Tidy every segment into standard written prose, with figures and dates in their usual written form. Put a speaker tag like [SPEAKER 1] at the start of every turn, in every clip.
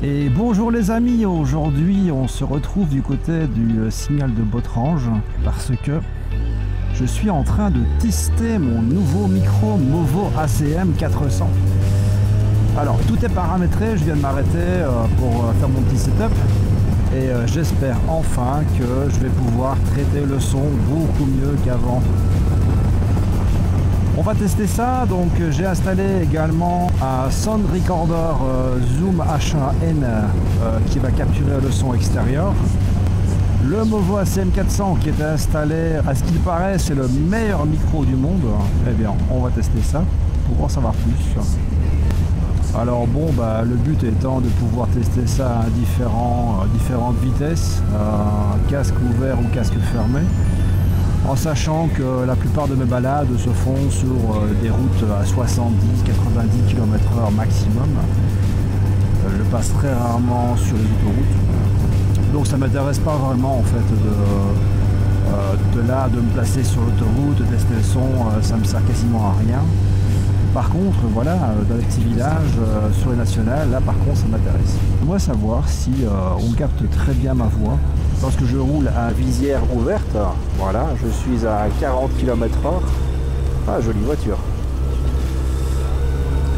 [SPEAKER 1] Et bonjour les amis, aujourd'hui on se retrouve du côté du signal de Botrange parce que je suis en train de tester mon nouveau micro Movo ACM 400. Alors tout est paramétré, je viens de m'arrêter pour faire mon petit setup et j'espère enfin que je vais pouvoir traiter le son beaucoup mieux qu'avant. On va tester ça, donc j'ai installé également un Sound Recorder Zoom H1N qui va capturer le son extérieur. Le Movo ACM 400 qui est installé, à ce qu'il paraît, c'est le meilleur micro du monde. Eh bien, on va tester ça pour en savoir plus. Alors bon, le but étant de pouvoir tester ça à différentes vitesses, casque ouvert ou casque fermé. En sachant que la plupart de mes balades se font sur des routes à 70-90 km/h maximum. Je passe très rarement sur les autoroutes. Donc ça ne m'intéresse pas vraiment en fait de me placer sur l'autoroute, de tester le son, ça me sert quasiment à rien. Par contre, voilà, dans les petits villages, sur les nationales, là par contre ça m'intéresse. Moi savoir si on capte très bien ma voix. Lorsque je roule à visière ouverte, voilà, je suis à 40 km/h. Ah, jolie voiture.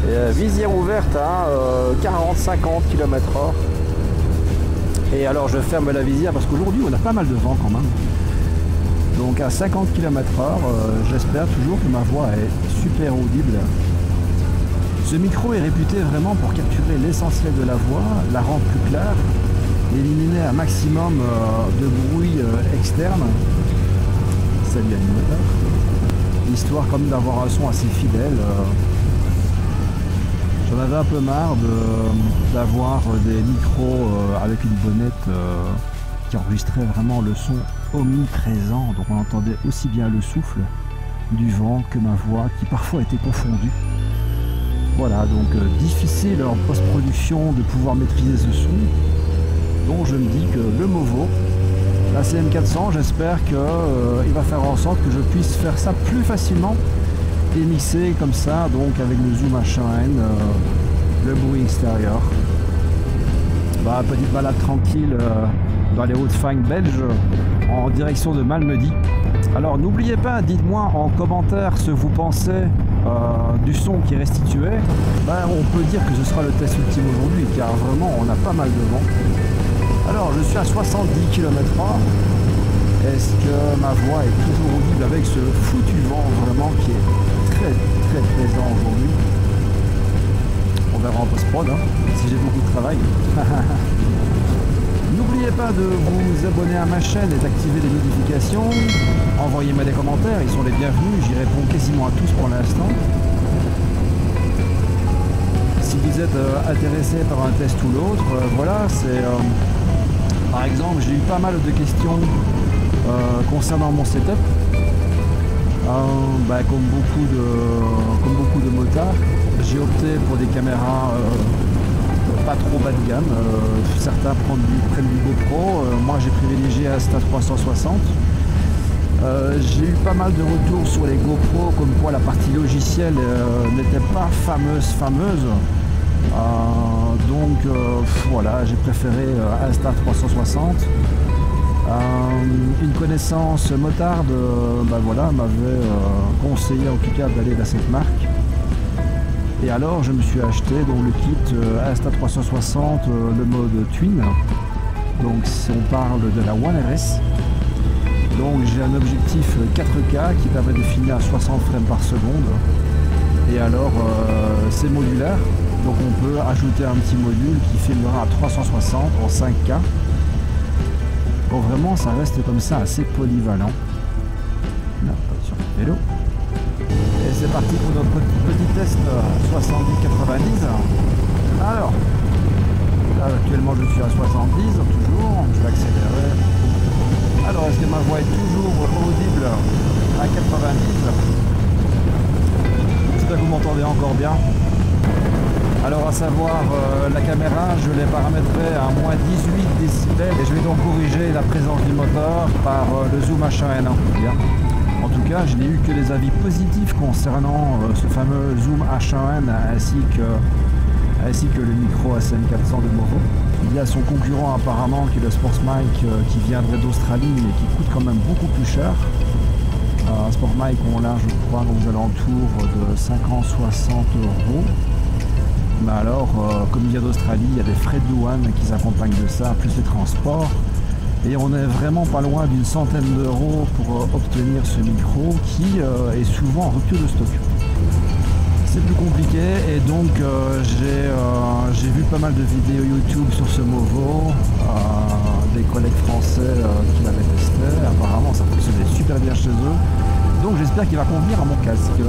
[SPEAKER 1] Et, visière ouverte à 40-50 km/h. Et alors je ferme la visière parce qu'aujourd'hui on a pas mal de vent quand même. Donc à 50 km/h, j'espère toujours que ma voix est super audible. Ce micro est réputé vraiment pour capturer l'essentiel de la voix, la rendre plus claire, éliminer un maximum de bruit externe. Salut animateur. Histoire comme d'avoir un son assez fidèle. J'en avais un peu marre d'avoir des micros avec une bonnette qui enregistrait vraiment le son omniprésent. Donc on entendait aussi bien le souffle du vent que ma voix qui parfois était confondue. Voilà, donc difficile en post-production de pouvoir maîtriser ce son. Donc je me dis que le Movo, la CM400, j'espère qu'il va faire en sorte que je puisse faire ça plus facilement et mixer comme ça, donc avec le Zoom H1N, le bruit extérieur. Petite balade tranquille dans les Hauts-de-Fagne belges en direction de Malmedy. Alors n'oubliez pas, dites-moi en commentaire ce que vous pensez du son qui est restitué. On peut dire que ce sera le test ultime aujourd'hui car vraiment on a pas mal de vent. Alors je suis à 70 km/h. Est-ce que ma voix est toujours audible avec ce foutu vent vraiment qui est très présent aujourd'hui? On verra en post-prod si j'ai beaucoup de travail. N'oubliez pas de vous abonner à ma chaîne et d'activer les notifications. Envoyez-moi des commentaires, ils sont les bienvenus, j'y réponds quasiment à tous pour l'instant. Si vous êtes intéressé par un test ou l'autre, voilà, c'est... par exemple, j'ai eu pas mal de questions concernant mon setup. Comme beaucoup de motards, j'ai opté pour des caméras pas trop bas de gamme. Certains prennent du GoPro, moi j'ai privilégié Insta360. J'ai eu pas mal de retours sur les GoPro comme quoi la partie logicielle n'était pas fameuse. Voilà, j'ai préféré Insta360. Une connaissance motarde m'avait conseillé en tout cas d'aller vers cette marque. Et alors je me suis acheté donc le kit Insta360, le mode Twin. Donc si on parle de la One RS. Donc j'ai un objectif 4K qui permet de filmer à 60 frames par seconde. Et alors c'est modulaire. Donc on peut ajouter un petit module qui filmera à 360 en 5K. Donc vraiment ça reste comme ça assez polyvalent. Non, pas sur le vélo. Et c'est parti pour notre petit test 70-90. Alors, là, actuellement je suis à 70 toujours, je vais accélérer. Alors est-ce que ma voix est toujours audible à 90? J'espère que vous m'entendez encore bien. Alors à savoir la caméra, je l'ai paramétrée à moins 18 décibels et je vais donc corriger la présence du moteur par le Zoom H1N. Bien. En tout cas, je n'ai eu que des avis positifs concernant ce fameux Zoom H1N ainsi que ainsi que le micro ACM400 de Movo. Il y a son concurrent apparemment qui est le Sportsmic qui viendrait d'Australie et qui coûte quand même beaucoup plus cher. Sportsmic ont là je crois aux alentours de 50-60 euros. Mais alors comme il vient d'Australie, il y a des frais de douane qui s'accompagnent de ça, plus les transports. Et on est vraiment pas loin d'une centaine d'euros pour obtenir ce micro qui est souvent en rupture de stock. C'est plus compliqué et donc j'ai vu pas mal de vidéos YouTube sur ce Movo, des collègues français qui l'avaient testé. Apparemment ça fonctionnait super bien chez eux, donc j'espère qu'il va convenir à mon casque.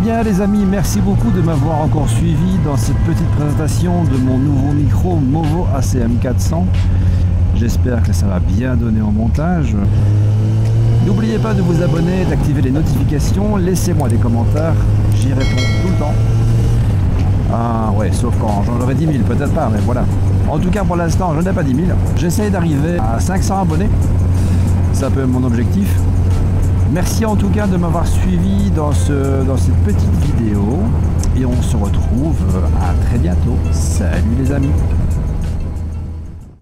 [SPEAKER 1] Bien les amis, merci beaucoup de m'avoir encore suivi dans cette petite présentation de mon nouveau micro Movo ACM400. J'espère que ça va bien donner au montage. N'oubliez pas de vous abonner, d'activer les notifications, laissez-moi des commentaires, j'y réponds tout le temps. Ah ouais, sauf quand j'en aurai 10 000, peut-être pas, mais voilà. En tout cas pour l'instant, je n'ai pas 10 000. J'essaye d'arriver à 500 abonnés, c'est un peu mon objectif. Merci en tout cas de m'avoir suivi dans cette petite vidéo et on se retrouve à très bientôt. Salut les amis!